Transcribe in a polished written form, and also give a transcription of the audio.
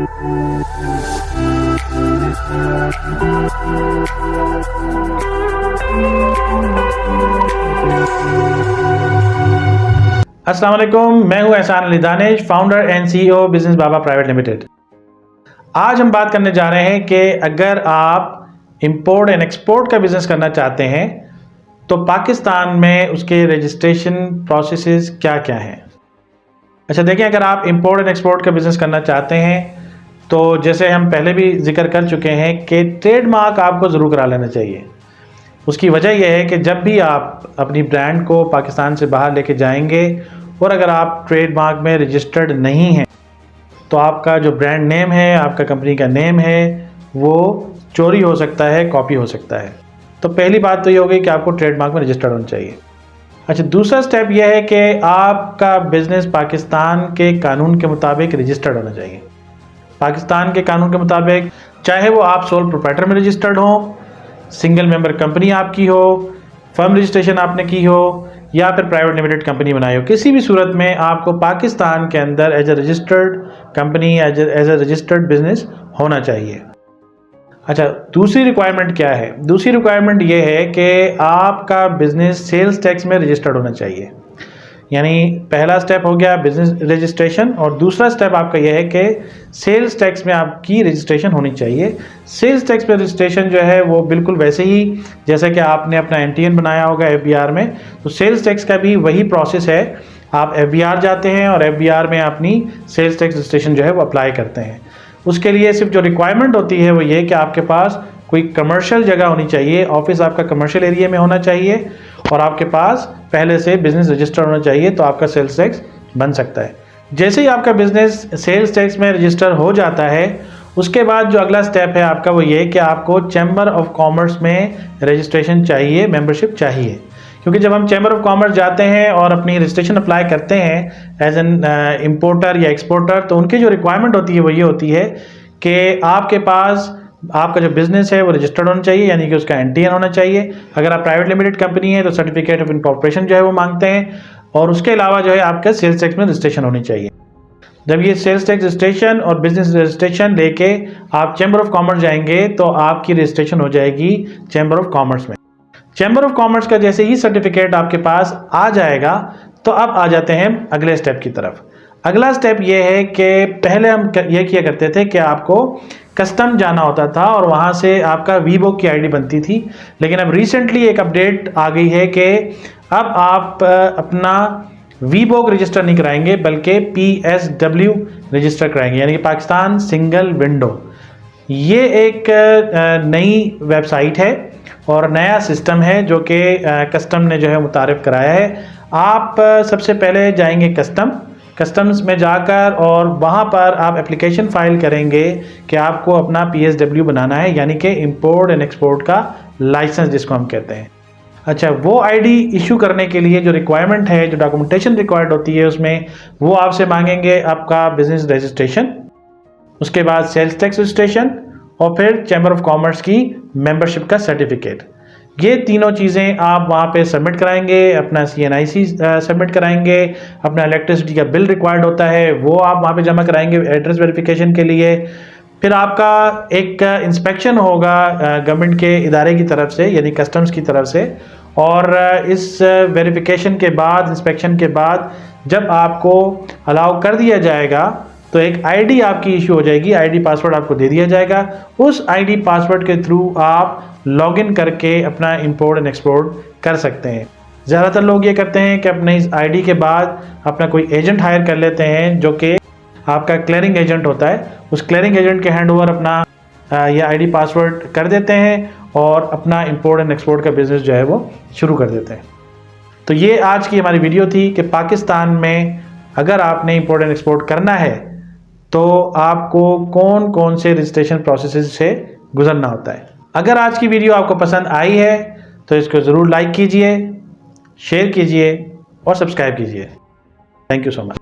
अस्सलाम वालेकुम, मैं हूं एहसान Ali Danish, founder and CEO business Baba private limited. आज हम बात करने जा रहे हैं कि अगर आप इंपोर्ट एंड एक्सपोर्ट का बिजनेस करना चाहते हैं तो पाकिस्तान में उसके रजिस्ट्रेशन प्रोसेसेस क्या क्या हैं। अच्छा देखिए, अगर आप इंपोर्ट एंड एक्सपोर्ट का बिजनेस करना चाहते हैं तो जैसे हम पहले भी जिक्र कर चुके हैं कि ट्रेडमार्क आपको ज़रूर करा लेना चाहिए। उसकी वजह यह है कि जब भी आप अपनी ब्रांड को पाकिस्तान से बाहर लेके जाएंगे और अगर आप ट्रेडमार्क में रजिस्टर्ड नहीं हैं तो आपका जो ब्रांड नेम है, आपका कंपनी का नेम है, वो चोरी हो सकता है, कॉपी हो सकता है। तो पहली बात तो ये हो गई कि आपको ट्रेडमार्क में रजिस्टर्ड होना चाहिए। अच्छा, दूसरा स्टेप यह है कि आपका बिज़नेस पाकिस्तान के कानून के मुताबिक रजिस्टर्ड होना चाहिए। पाकिस्तान के कानून के मुताबिक चाहे वो आप सोल प्रोप्राइटर में रजिस्टर्ड हो, सिंगल मेंबर कंपनी आपकी हो, फर्म रजिस्ट्रेशन आपने की हो या फिर प्राइवेट लिमिटेड कंपनी बनाई हो, किसी भी सूरत में आपको पाकिस्तान के अंदर as a registered company, as a registered business होना चाहिए। अच्छा, दूसरी रिक्वायरमेंट क्या है? दूसरी रिक्वायरमेंट ये है कि आपका बिजनेस सेल्स टैक्स में रजिस्टर्ड होना चाहिए। यानी पहला स्टेप हो गया बिजनेस रजिस्ट्रेशन और दूसरा स्टेप आपका यह है कि सेल्स टैक्स में आपकी रजिस्ट्रेशन होनी चाहिए। सेल्स टैक्स में रजिस्ट्रेशन जो है वो बिल्कुल वैसे ही जैसे कि आपने अपना NTN बनाया होगा FBR में, तो सेल्स टैक्स का भी वही प्रोसेस है। आप FBR जाते हैं और FBR में अपनी सेल्स टैक्स रजिस्ट्रेशन जो है वो अप्लाई करते हैं। उसके लिए सिर्फ जो रिक्वायरमेंट होती है वो ये कि आपके पास कोई कमर्शियल जगह होनी चाहिए, ऑफिस आपका कमर्शियल एरिया में होना चाहिए और आपके पास पहले से बिजनेस रजिस्टर होना चाहिए, तो आपका सेल्स टैक्स बन सकता है। जैसे ही आपका बिजनेस सेल्स टैक्स में रजिस्टर हो जाता है, उसके बाद जो अगला स्टेप है आपका वो ये कि आपको चैम्बर ऑफ कॉमर्स में रजिस्ट्रेशन चाहिए, मेंबरशिप चाहिए। क्योंकि जब हम चैम्बर ऑफ कॉमर्स जाते हैं और अपनी रजिस्ट्रेशन अप्लाई करते हैं एज एन इम्पोर्टर या एक्सपोर्टर, तो उनकी जो रिक्वायरमेंट होती है वो ये होती है कि आपके पास आपका जो बिजनेस है वो रजिस्टर्ड होना चाहिए, यानी कि उसका NTN होना चाहिए। अगर आप प्राइवेट लिमिटेड कंपनी है तो सर्टिफिकेट ऑफ इनकॉर्पोरेशन जो है वो मांगते हैं और उसके अलावा जो है आपका सेल्स टैक्स में रजिस्ट्रेशन होनी चाहिए। जब ये सेल्स टैक्स रजिस्ट्रेशन और बिजनेस रजिस्ट्रेशन लेके आप चैम्बर ऑफ कॉमर्स जाएंगे तो आपकी रजिस्ट्रेशन हो जाएगी चैम्बर ऑफ कॉमर्स में। चैम्बर ऑफ कॉमर्स का जैसे ही सर्टिफिकेट आपके पास आ जाएगा तो अब आ जाते हैं अगले स्टेप की तरफ। अगला स्टेप ये है कि पहले हम ये किया करते थे कि आपको कस्टम जाना होता था और वहाँ से आपका VBOC की ID बनती थी, लेकिन अब रिसेंटली एक अपडेट आ गई है कि अब आप अपना VBOC रजिस्टर नहीं कराएंगे बल्कि PSW रजिस्टर कराएंगे, यानी कि पाकिस्तान सिंगल विंडो। ये एक नई वेबसाइट है और नया सिस्टम है जो कि कस्टम ने जो है मुतारिफ कराया है। आप सबसे पहले जाएंगे कस्टम्स में जाकर और वहाँ पर आप एप्लीकेशन फाइल करेंगे कि आपको अपना PSW बनाना है, यानी कि इंपोर्ट एंड एक्सपोर्ट का लाइसेंस जिसको हम कहते हैं। अच्छा, वो ID इशू करने के लिए जो रिक्वायरमेंट है, जो डॉक्यूमेंटेशन रिक्वायर्ड होती है उसमें वो आपसे मांगेंगे आपका बिजनेस रजिस्ट्रेशन, उसके बाद सेल्स टैक्स रजिस्ट्रेशन और फिर चैम्बर ऑफ कॉमर्स की मेंबरशिप का सर्टिफिकेट। ये तीनों चीज़ें आप वहाँ पे सबमिट कराएंगे, अपना CNIC सबमिट कराएंगे, अपना इलेक्ट्रिसिटी का बिल रिक्वायर्ड होता है वो आप वहाँ पे जमा कराएंगे एड्रेस वेरिफिकेशन के लिए। फिर आपका एक इंस्पेक्शन होगा गवर्नमेंट के इदारे की तरफ से, यानी कस्टम्स की तरफ से, और इस वेरिफिकेशन के बाद, इंस्पेक्शन के बाद जब आपको अलाउ कर दिया जाएगा तो एक ID आपकी इशू हो जाएगी, ID पासवर्ड आपको दे दिया जाएगा। उस ID पासवर्ड के थ्रू आप लॉगिन करके अपना इंपोर्ट एंड एक्सपोर्ट कर सकते हैं। ज़्यादातर लोग ये करते हैं कि अपने इस ID के बाद अपना कोई एजेंट हायर कर लेते हैं जो कि आपका क्लियरिंग एजेंट होता है। उस क्लियरिंग एजेंट के हैंड ओवर अपना ये ID पासवर्ड कर देते हैं और अपना इंपोर्ट एंड एक्सपोर्ट का बिजनेस जो है वो शुरू कर देते हैं। तो ये आज की हमारी वीडियो थी कि पाकिस्तान में अगर आपने इंपोर्ट एंड एक्सपोर्ट करना है तो आपको कौन कौन से रजिस्ट्रेशन प्रोसेस से गुजरना होता है। अगर आज की वीडियो आपको पसंद आई है तो इसको ज़रूर लाइक कीजिए, शेयर कीजिए और सब्सक्राइब कीजिए। Thank you so much.